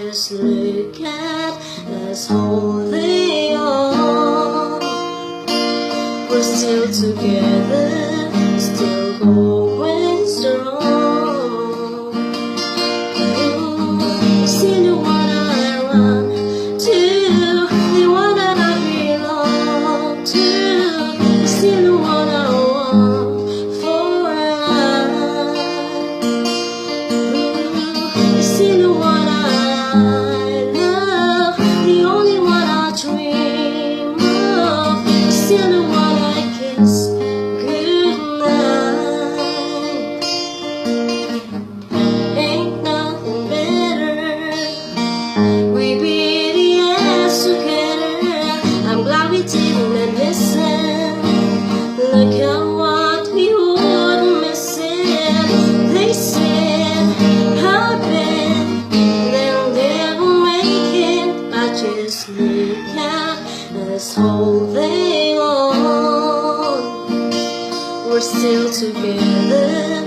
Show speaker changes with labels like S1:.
S1: just look at us holding on. We're still together, still going strong. You're still the one I run to, the one that I belong to. You're still the one I want for life. You're still the one I love, the only one I dream of. You're still the one I kiss goodnight. Ain't nothing better. We beat the ass together. I'm glad we didn't listen. Look at what we would miss it. They said I've been, they'll never make it. I just look at us holding on. We're still together.